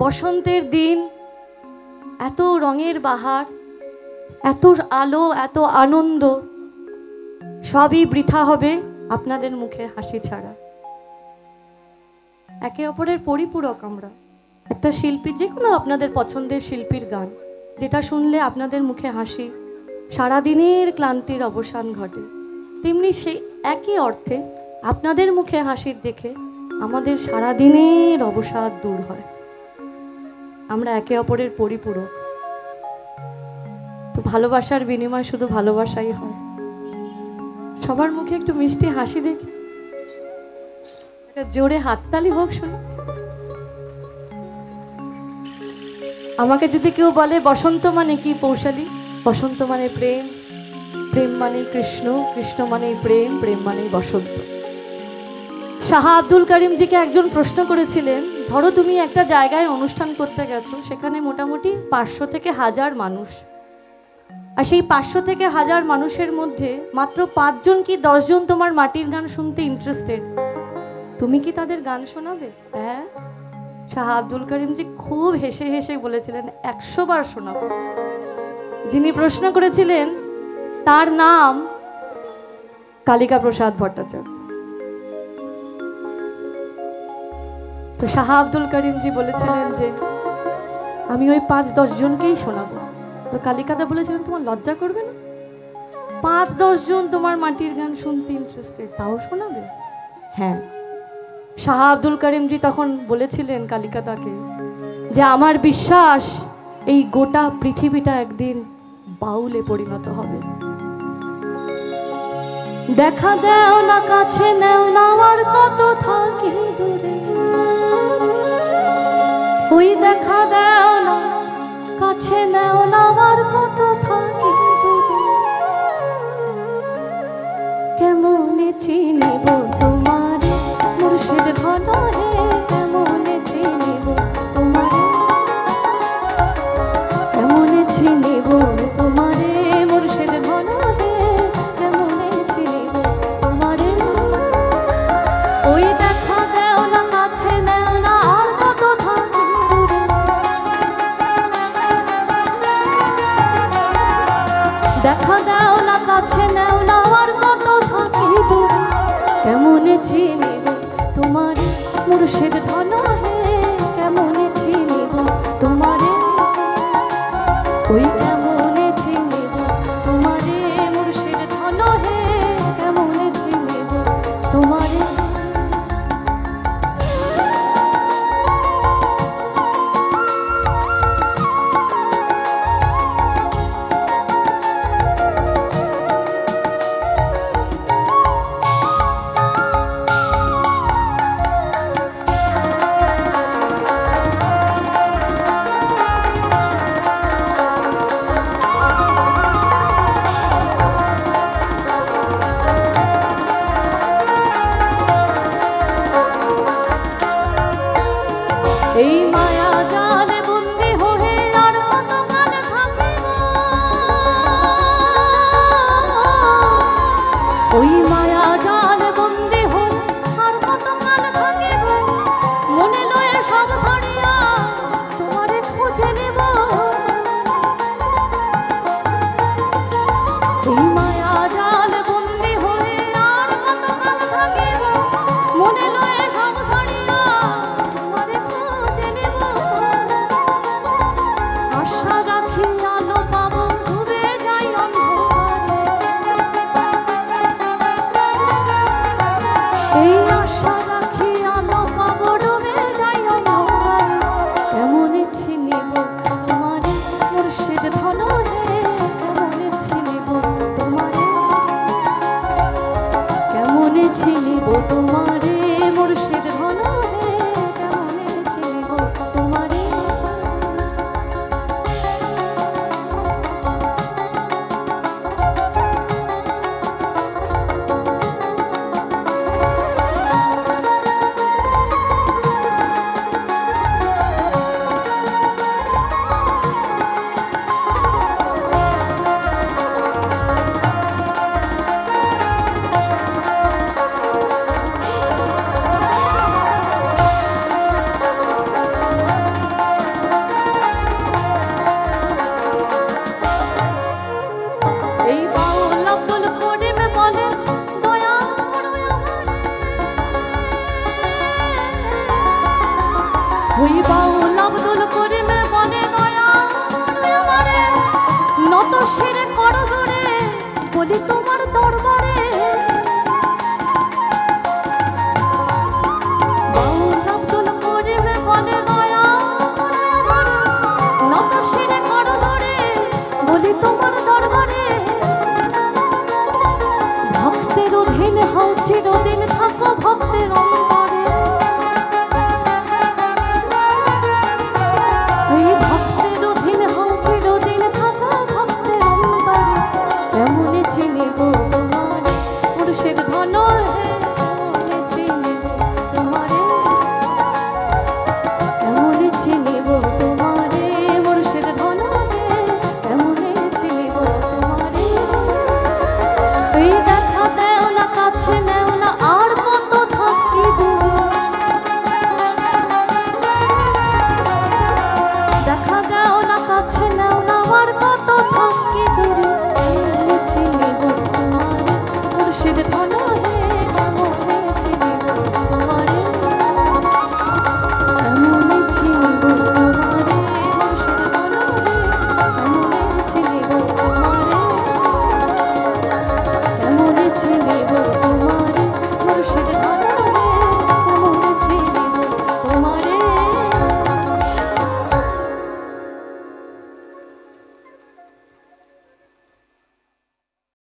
বসন্তের দিন, এত রঙের বাহার, এত আলো, এত আনন্দ, সবই বৃথা হবে আপনাদের মুখের হাসি ছাড়া। একে অপরের পরিপূরক আমরা। একটা শিল্পী, যে কোনো আপনাদের পছন্দের শিল্পীর গান যেটা শুনলে আপনাদের মুখে হাসি, সারাদিনের ক্লান্তির অবসান ঘটে, তেমনি সেই একই অর্থে আপনাদের মুখে হাসির দেখে আমাদের সারাদিনের অবসাদ দূর হয়। আমরা একে অপরের পরিপূরক। তো ভালোবাসার বিনিময় শুধু ভালোবাসাই হয়। সবার মুখে একটু মিষ্টি হাসি দেখি, একটা জোরে হাততালি হোক শুনে। আমাকে যদি কেউ বলে বসন্ত মানে কি পৌশালী, বসন্ত মানে প্রেম, প্রেম মানে কৃষ্ণ, কৃষ্ণ মানে প্রেম, প্রেম মানে বসন্ত। শাহ আব্দুল করিম জিকে একজন প্রশ্ন করেছিলেন, ধরো তুমি একটা জায়গায় অনুষ্ঠান করতে গেছো, সেখানে মোটামুটি 500 থেকে 1000 মানুষ, আর সেই 500 থেকে 1000 মানুষের মধ্যে মাত্র 5 জন কি 10 জন তোমার মাটির গান শুনতে ইন্টারেস্টেড, তুমি কি তাদের গান শোনাবে? হ্যাঁ, শাহ আব্দুল করিম জি খুব হেসে হেসে বলেছিলেন 100 বার শোনাবো। যিনি প্রশ্ন করেছিলেন তার নাম কালিকা প্রসাদ ভট্টাচার্য। তো শাহ আব্দুল করিম জি বলেছিলেন যে আমি ওই 5-10 জনকেই শোনাবো। তো কালিকাদা বলেছিলেন তোমার লজ্জা করবে না? 5-10 জন তোমার মাটির গান শুনতে ইন্টারেস্টেড, তাও শোনাবে? হ্যাঁ। শাহ আব্দুল করিম জি তখন বলেছিলেন কালিকাদাকে যে আমার বিশ্বাস এই গোটা পৃথিবীটা একদিন বাউলে পরিণত হবে। দেখা দেও না, কাছে নেও না, আর কত থাকি দূরে, ওই দেখা দেও না, কাছে নেও না, আর কত থাকি দূরে, কেমনে চিনিব তোমারে মুর্শিদ ঘন হে, কেমনে চিনিব তোমারে, কেমনে চিনিব তোমারে মুর্শিদ ঘন হে, কেমনে চিনিব তোমারে, ওই দেখা দেও না, কাছে নেও না, আর কত থাকি দূরে, দেখা দেও না, কাছে নেও না, আর কত থাকি দূরে, কেমনে চিনিব তোমারে মুর্শিদ ধন হে, কেমনে চিনিব তোমারে, ওই কেমনে চিনিব তোমারে মুর্শিদ ধন হে, কেমনে চিনিব তোমারে। এই মায়া জালে বন্দি হয়ে আর কত কাল থাকিব, ওই মায়া জালে বন্দি হয়ে আর কত কাল থাকিব, মনে লয়ে সব ছাড়িয়া তোমারে খুঁজে নেব, এই মায়া জালে বন্দি হয়ে আর কত কাল থাকিব, মনে লয়ে সব ছাড়িয়া তোমারে খুঁজে নেব, ওই বাউল আব্দুল করিমে বলে দয়া আমারে নত শিরে করজোরে বলি তোমার দরবারে